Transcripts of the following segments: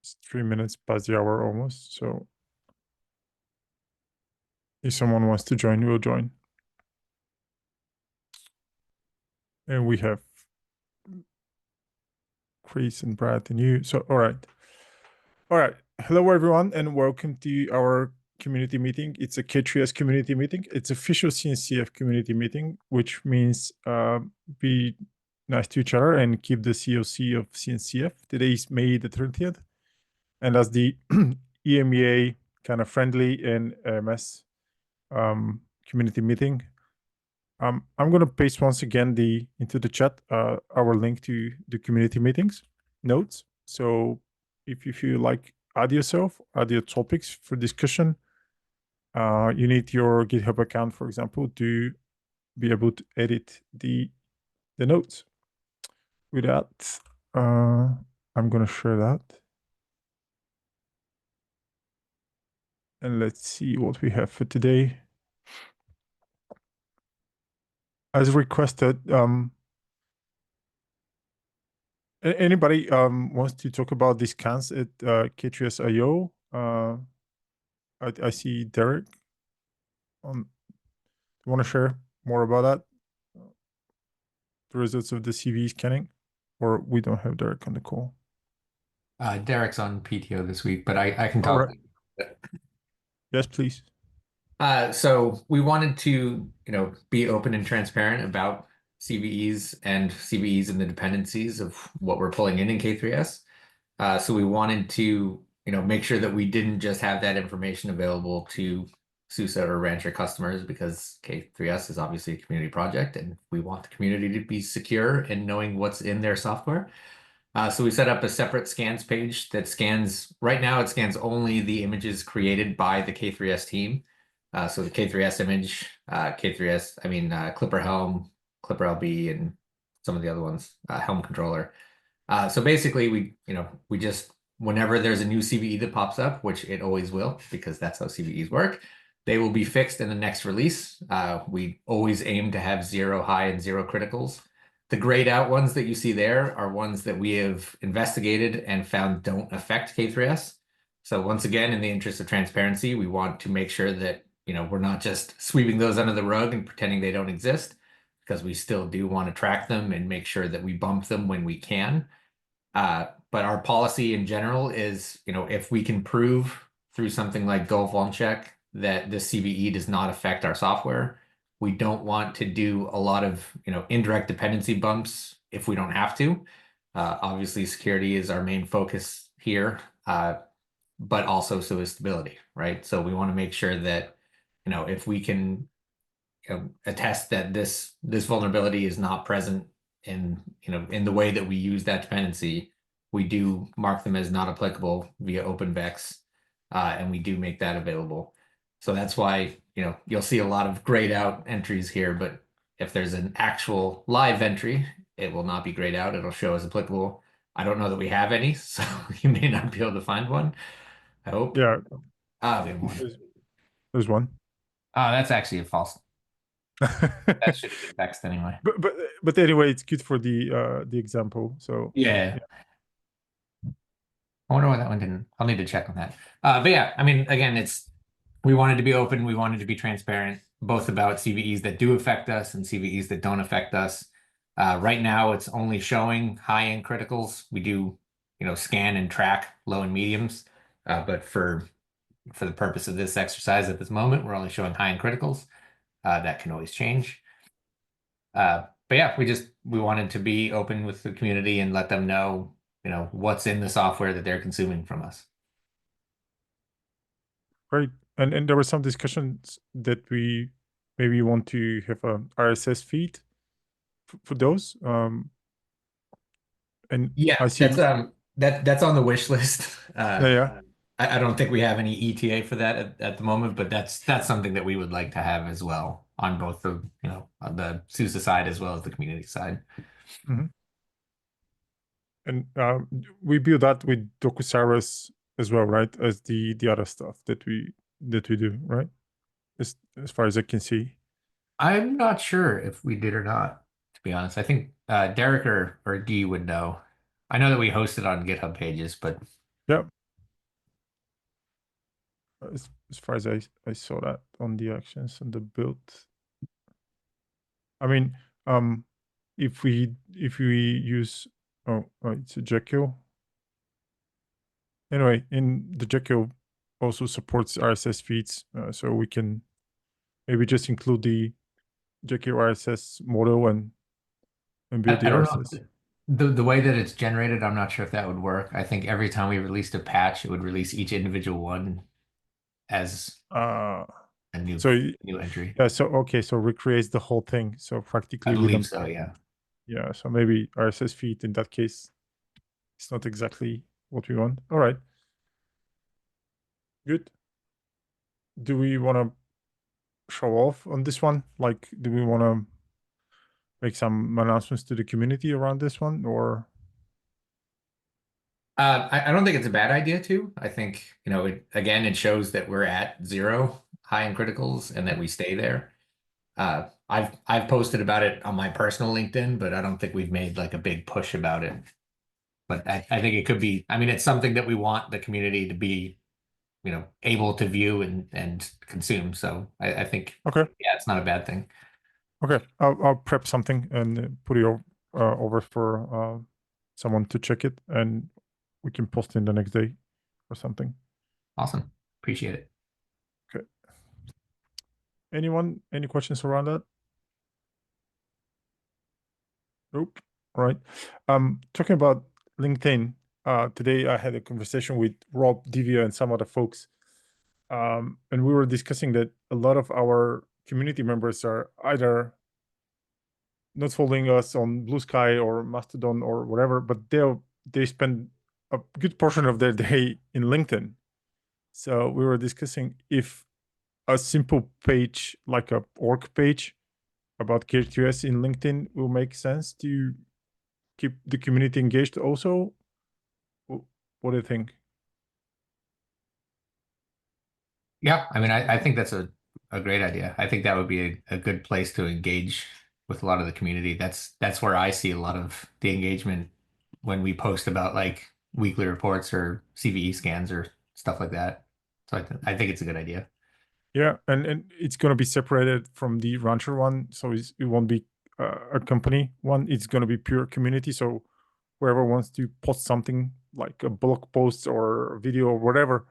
It's 3 minutes past the hour almost. So if someone wants to join, we'll join. And we have Chris and Brad and you. So, all right. All right. Hello, everyone, and welcome to our community meeting. It's a K3s community meeting. It's official CNCF community meeting, which means be nice to each other and keep the COC of CNCF. Today is May the 30th. And as the EMEA kind of friendly and AMS community meeting, I'm going to paste once again into the chat our link to the community meetings notes. So if you feel like add yourself, add your topics for discussion, you need your GitHub account, for example, to be able to edit the notes. With that, I'm going to share that. And let's see what we have for today. As requested, anybody wants to talk about these scans at K3s.io? I see Derek. You want to share more about that? The results of the CV scanning? Or we don't have Derek on the call? Derek's on PTO this week, but I can All talk. right. Yes, please. So we wanted to, be open and transparent about CVEs and CVEs and the dependencies of what we're pulling in K3s. So we wanted to, make sure that we didn't just have that information available to SUSE or Rancher customers, because K3s is obviously a community project and we want the community to be secure in knowing what's in their software. So we set up a separate scans page that scans, right now it scans only the images created by the K3s team. So the K3s image, Clipper Helm, Clipper LB, and some of the other ones, Helm controller. So basically we just, whenever there's a new CVE that pops up, which it always will, because that's how CVEs work, they will be fixed in the next release. We always aim to have 0 high and 0 criticals. The grayed out ones that you see there are ones that we have investigated and found don't affect K3s. So once again, in the interest of transparency, we want to make sure that, we're not just sweeping those under the rug and pretending they don't exist, because we still do want to track them and make sure that we bump them when we can. But our policy in general is, if we can prove through something like Gulf One Check that this CVE does not affect our software, we don't want to do a lot of, indirect dependency bumps if we don't have to. Obviously, security is our main focus here, but also so is stability, right? So we want to make sure that, if we can attest that this vulnerability is not present in, in the way that we use that dependency, we do mark them as not applicable via OpenVex, and we do make that available. So that's why, you'll see a lot of grayed out entries here, but if there's an actual live entry, it will not be grayed out. It'll show as applicable. I don't know that we have any, so you may not be able to find one. I hope. Yeah. We have one. There's one. Oh, that's actually a false. That should have been text anyway. But anyway, it's good for the example. So yeah. I wonder why that one didn't. I'll need to check on that. But yeah, again, we wanted to be open, we wanted to be transparent, both about CVEs that do affect us and CVEs that don't affect us. Right now, it's only showing high-end criticals. We do, scan and track low and mediums, but for the purpose of this exercise at this moment, we're only showing high-end criticals. That can always change. But yeah, we wanted to be open with the community and let them know, what's in the software that they're consuming from us. Great. And there were some discussions that we maybe want to have a RSS feed for those. And yeah, I see that's on the wish list. yeah. I don't think we have any ETA for that at the moment, but that's something that we would like to have as well on both the, on the SUSE side as well as the community side. Mm-hmm. And we build that with Docusarus as well, right? As the other stuff that we do, right? As far as I can see. I'm not sure if we did or not, to be honest. I think Derek or Guy would know. I know that we hosted on GitHub pages, but Yeah. as far as I saw that on the actions and the build. I mean, if we use, it's a Jekyll. Anyway, in the Jekyll also supports RSS feeds, so we can maybe just include the Jekyll RSS model and build the I don't know RSS. if the way that it's generated, I'm not sure if that would work. I think every time we released a patch, it would release each individual one as Uh, a new so new entry. yeah, so okay, so recreates the whole thing. So I practically we believe don't, so, yeah. yeah, so maybe RSS feed in that case, it's not exactly what we want. All right, good. Do we want to show off on this one? Like, do we want to make some announcements to the community around this one, or? I don't think it's a bad idea to. I think, again, it shows that we're at zero high-end criticals and that we stay there. I've posted about it on my personal LinkedIn, but I don't think we've made like a big push about it. But I think it could be, I mean, it's something that we want the community to be, able to view and consume. So I think, Okay, yeah, it's not a bad thing. okay, I'll prep something and put it over for someone to check it, and we can post in the next day or something. Awesome. Appreciate it. Okay. Anyone? Any questions around that? Nope. All right. Talking about LinkedIn, today I had a conversation with Rob, Divya, and some other folks. And we were discussing that a lot of our community members are either not following us on Blue Sky or Mastodon or whatever, but they spend a good portion of their day in LinkedIn. So we were discussing if a simple page like a org page about K3s in LinkedIn will make sense to keep the community engaged also. What do you think? Yeah, I mean, I think that's a great idea. I think that would be a good place to engage with a lot of the community. That's where I see a lot of the engagement when we post about like weekly reports or CVE scans or stuff like that. So I think it's a good idea. Yeah, and it's going to be separated from the rancher one, so it won't be a company one. It's going to be pure community. So whoever wants to post something like a blog post or video or whatever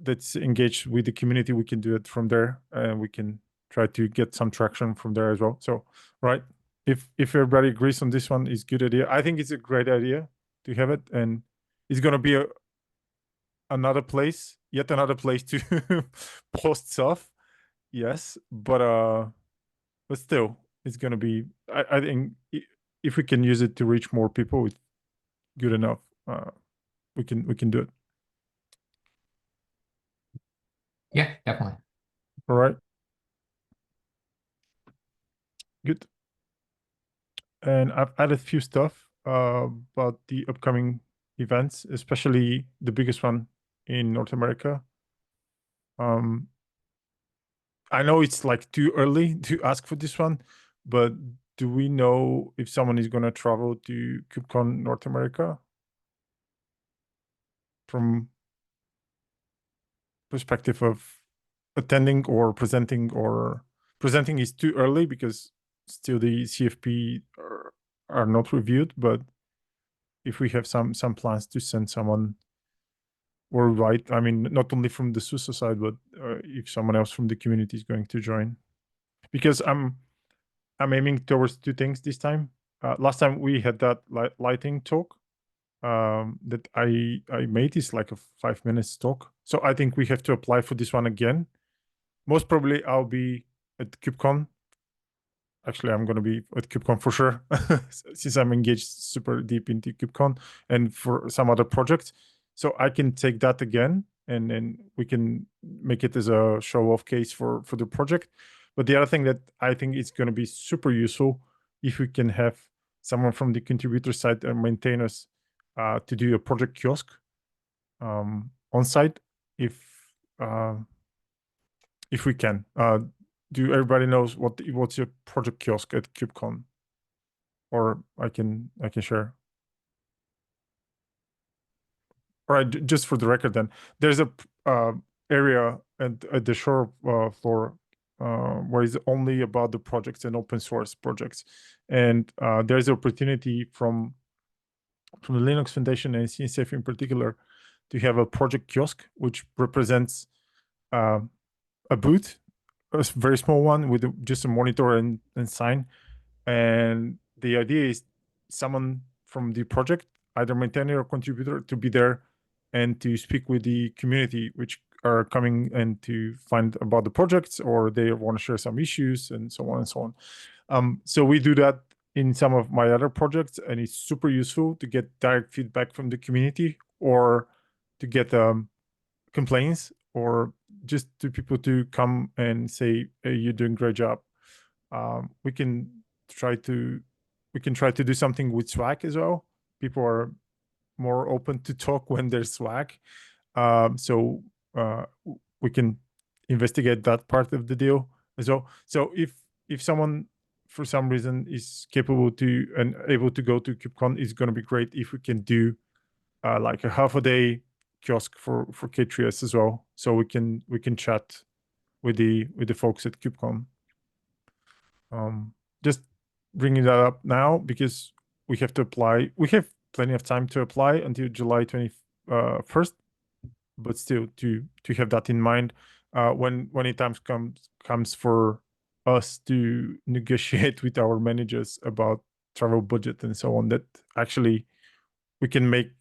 that's engaged with the community, we can do it from there, and we can try to get some traction from there as well. So, right, if everybody agrees on this one, is good idea. I think it's a great idea to have it, and it's going to be yet another place to post stuff. Yes, but still, it's gonna be. I think if we can use it to reach more people, it's good enough. We can do it. Yeah, definitely. All right, good. And I've added a few stuff about the upcoming events, especially the biggest one in North America. Um, I know it's like too early to ask for this one, but do we know if someone is gonna travel to KubeCon North America from perspective of attending or presenting? Or presenting is too early because still the CFP are not reviewed, but if we have some plans to send someone worldwide, I mean, not only from the SUSE side, but if someone else from the community is going to join, because I'm aiming towards two things this time. Last time we had that lighting talk that I made is like a 5 minutes talk, so I think we have to apply for this one again. Most probably I'll be at KubeCon. Actually, I'm going to be at KubeCon for sure, since I'm engaged super deep into KubeCon and for some other projects. So I can take that again, and then we can make it as a show-off case for the project. But the other thing that I think is going to be super useful, if we can have someone from the contributor side and maintainers to do a project kiosk on site, if uh, if we can. Do everybody knows what's your project kiosk at KubeCon? Or I can share. All right, just for the record, then there's a area and at the shore floor where it's only about the projects and open source projects. And there's opportunity from the Linux Foundation and CNCF in particular to have a project kiosk, which represents uh, a booth, a very small one with just a monitor and sign. And the idea is someone from the project, either maintainer or contributor, to be there and to speak with the community, which are coming and to find about the projects, or they want to share some issues and so on and so on. So we do that in some of my other projects, and it's super useful to get direct feedback from the community, or to get complaints, or just to people to come and say, hey, you're doing a great job. We can try to do something with Swag as well. People are more open to talk when there's Swag. So we can investigate that part of the deal as well. So if someone for some reason is capable to and able to go to KubeCon, it's going to be great if we can do like a half a day kiosk for K3s as well, so we can chat with the folks at KubeCon. Just bringing that up now because we have to apply. We have plenty of time to apply until July 21st, but still to have that in mind when it times comes for us to negotiate with our managers about travel budget and so on, that actually we can make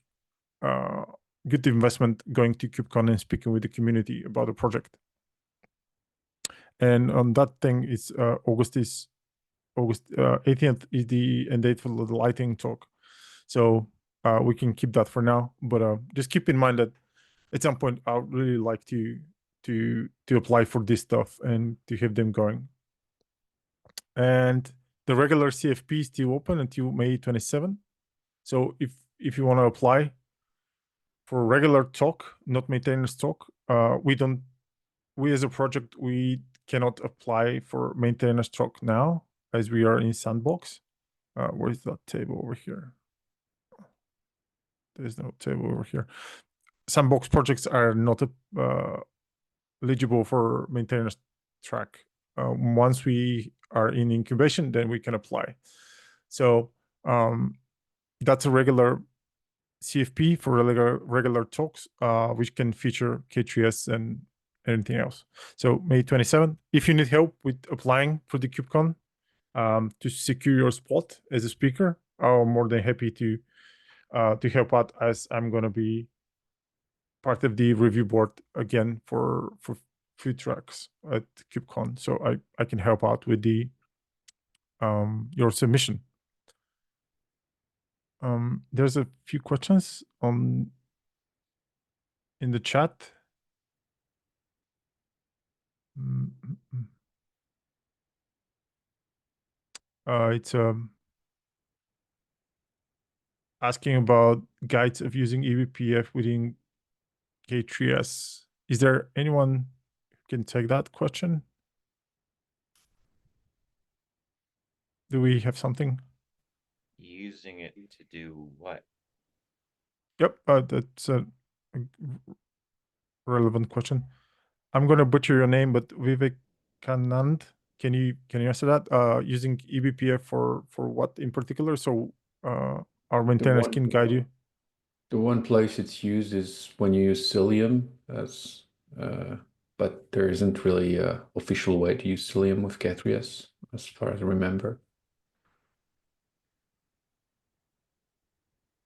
good investment going to KubeCon and speaking with the community about the project. And on that thing is August 18th is the end date for the lighting talk. So we can keep that for now, but just keep in mind that at some point I would really like to apply for this stuff and to have them going. And the regular CFP is still open until May 27. So if you want to apply for regular talk, not maintenance talk, we as a project, we cannot apply for maintenance talk now as we are in sandbox. Where is that table over here? There's no table over here. Sandbox projects are not eligible for maintenance track. Once we are in incubation, then we can apply. So that's a regular CFP for regular talks, which can feature K3s and anything else. So May 27th, if you need help with applying for the KubeCon to secure your spot as a speaker, I'm more than happy to help out, as I'm going to be part of the review board again for food trucks at KubeCon. So I can help out with the your submission. There's a few questions in the chat. It's asking about guides of using eBPF within K3s. Is there anyone who can take that question? Do we have something? Using it to do what? Yep, that's a relevant question. I'm going to butcher your name, but Vivekanand, can you answer that? Using eBPF for what in particular? So our maintainers can guide you. The one place it's used is when you use Cilium, as but there isn't really a official way to use Cilium with K3s, as far as I remember.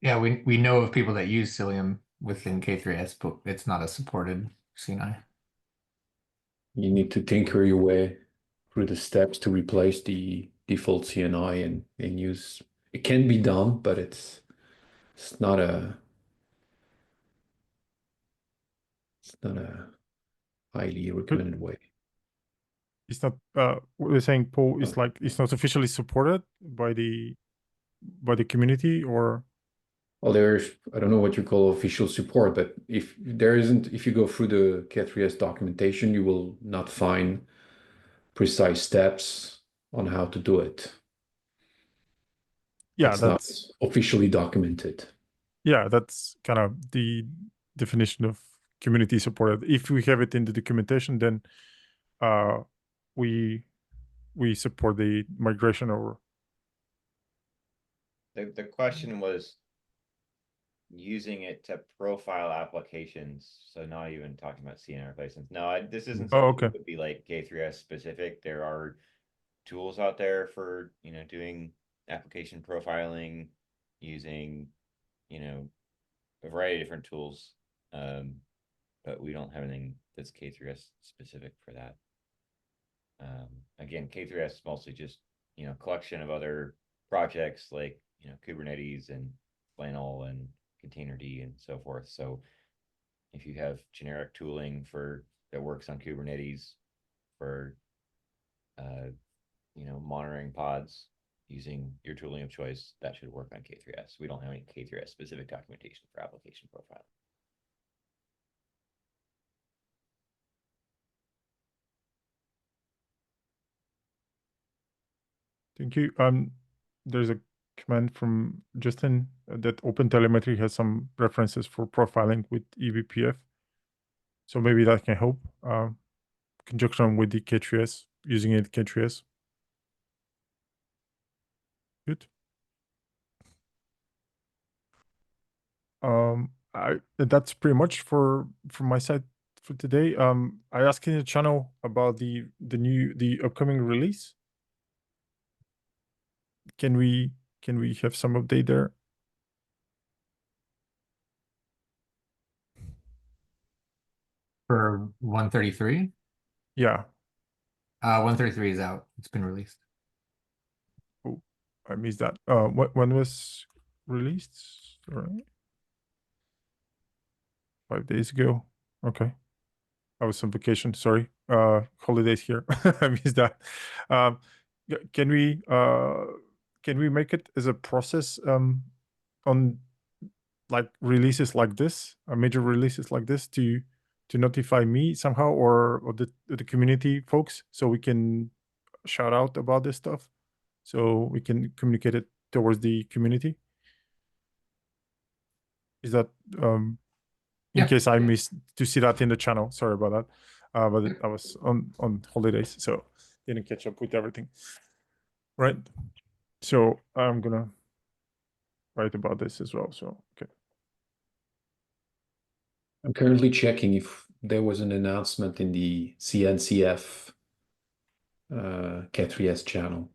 Yeah, we know of people that use Cilium within K3s, but it's not a supported CNI. You need to tinker your way through the steps to replace the default CNI and use. It can be done, but it's not a highly recommended way. It's not. We're saying, Paul, is like it's not officially supported by the community, or. Well, there's, I don't know what you call official support, but if you go through the K3s documentation, you will not find precise steps on how to do it. Yeah, it's that's not officially documented. Yeah, that's kind of the definition of community supported. If we have it in the documentation, then we support the migration over. The question was using it to profile applications, so not even talking about CNR replacements. No, this isn't Oh, something okay. that would be like K3s specific. There are tools out there for, doing application profiling using, a variety of different tools. But we don't have anything that's K3s specific for that. Again, K3s is mostly just, collection of other projects like, Kubernetes and Flannel and Containerd and so forth. So if you have generic tooling that works on Kubernetes for, monitoring pods using your tooling of choice, that should work on K3s. We don't have any K3s specific documentation for application profiling. Thank you. There's a comment from Justin that OpenTelemetry has some references for profiling with eBPF. So maybe that can help. Conjunction with the K3s, using it K3s. Good. That's pretty much from my side for today. I asked in the channel about the upcoming release. Can we have some update there? For 133? Yeah. 133 is out. It's been released. Oh, I missed that. When was released? Sorry. 5 days ago. Okay. I was on vacation. Sorry. Holidays here. I missed that. Can we make it as a process on like releases like this, major releases like this, to notify me somehow or the community folks, so we can shout out about this stuff, so we can communicate it towards the community? Is that in Yeah. case I missed to see that in the channel? Sorry about that. But I was on holidays, so didn't catch up with everything. Right. So I'm gonna write about this as well. So okay. I'm currently checking if there was an announcement in the CNCF K3s channel.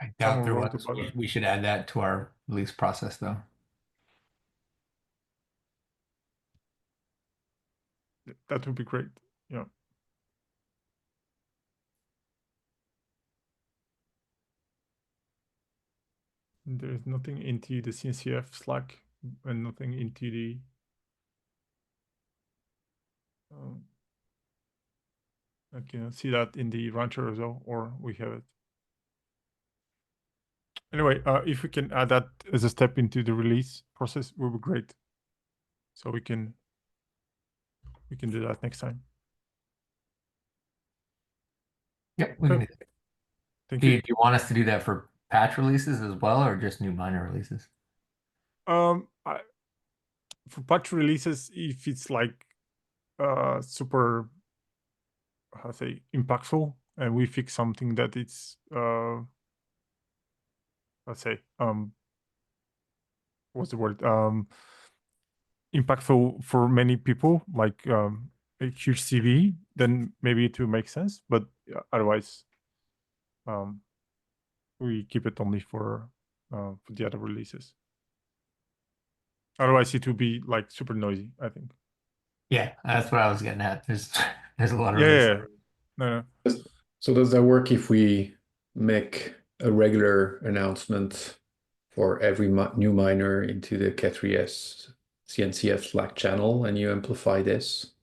I doubt Someone there wrote was. about it. We should add that to our release process, though. That would be great. Yeah. There's nothing into the CNCF Slack and nothing into the I can see that in the Rancher as well, or we have it. Anyway, if we can add that as a step into the release process, would be great. So we can do that next time. Yeah, we can do that. Thank Do you. you want us to do that for patch releases as well, or just new minor releases? For patch releases, if it's like super, how to say, impactful, and we fix something that it's let's say what's the word, impactful for many people, like a huge CV, then maybe it will make sense. But otherwise, we keep it only for the other releases. Otherwise, it will be like super noisy, I think. Yeah, that's what I was getting at. There's a lot of Yeah, releases. yeah, yeah. No. So does that work if we make a regular announcement for every new miner into the K3s CNCF Slack channel, and you amplify this?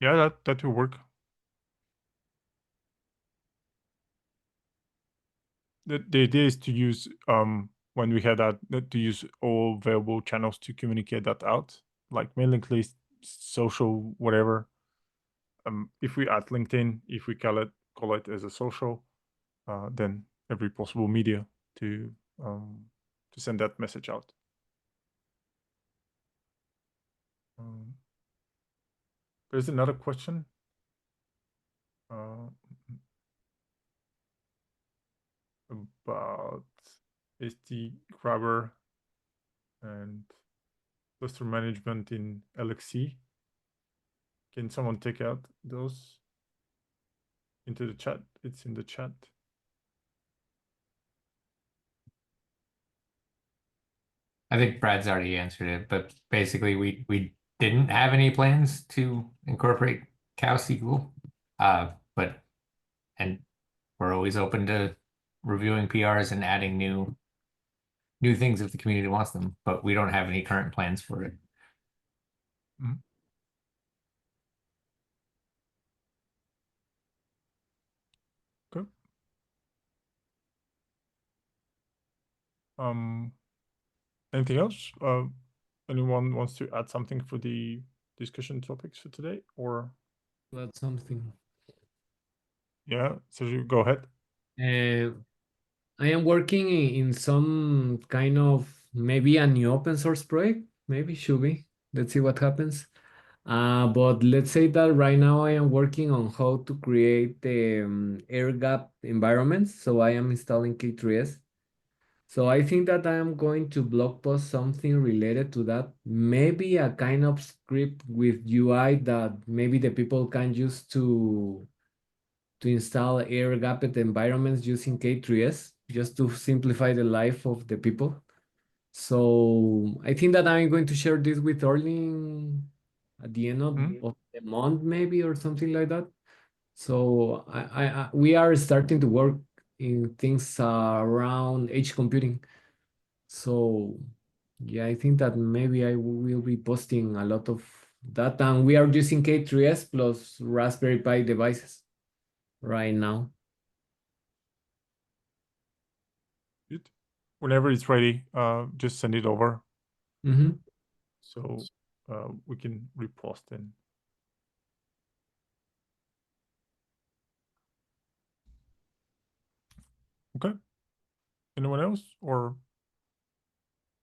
Yeah, that will work. The idea is to use when we had that to use all available channels to communicate that out, like mailing list, social, whatever. If we add LinkedIn, if we call it as a social, then every possible media to to send that message out. There's another question. About SD grabber and cluster management in LXC. Can someone take out those into the chat? It's in the chat. I think Brad's already answered it, but basically we didn't have any plans to incorporate cow SQL. And we're always open to reviewing PRs and adding new things if the community wants them, but we don't have any current plans for it. Good. Anything else? Anyone wants to add something for the discussion topics for today, or? That's something. Yeah, Sergio, go ahead. I am working in some kind of maybe a new open source project. Maybe should be. Let's see what happens. But let's say that right now I am working on how to create air gap environments. So I am installing K3s. So I think that I am going to blog post something related to that. Maybe a kind of script with UI that maybe the people can use to install air gapped environments using K3s, just to simplify the life of the people. So I think that I'm going to share this with Orlin at the end of the month, maybe, or something like that. So we are starting to work in things around edge computing. So yeah, I think that maybe I will be posting a lot of that, and we are using K3s plus Raspberry Pi devices right now. Good. Whenever it's ready, just send it over. So we can repost it. Okay. Anyone else? Or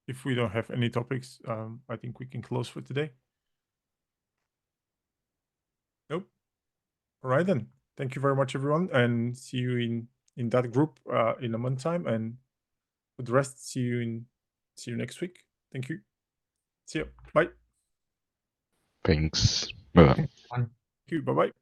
if we don't have any topics, I think we can close for today. Nope. All right then. Thank you very much, everyone, and see you in that group in a month time. And for the rest, see you next week. Thank you. See you. Bye. Thanks. Bye-bye. Thank you. Bye-bye.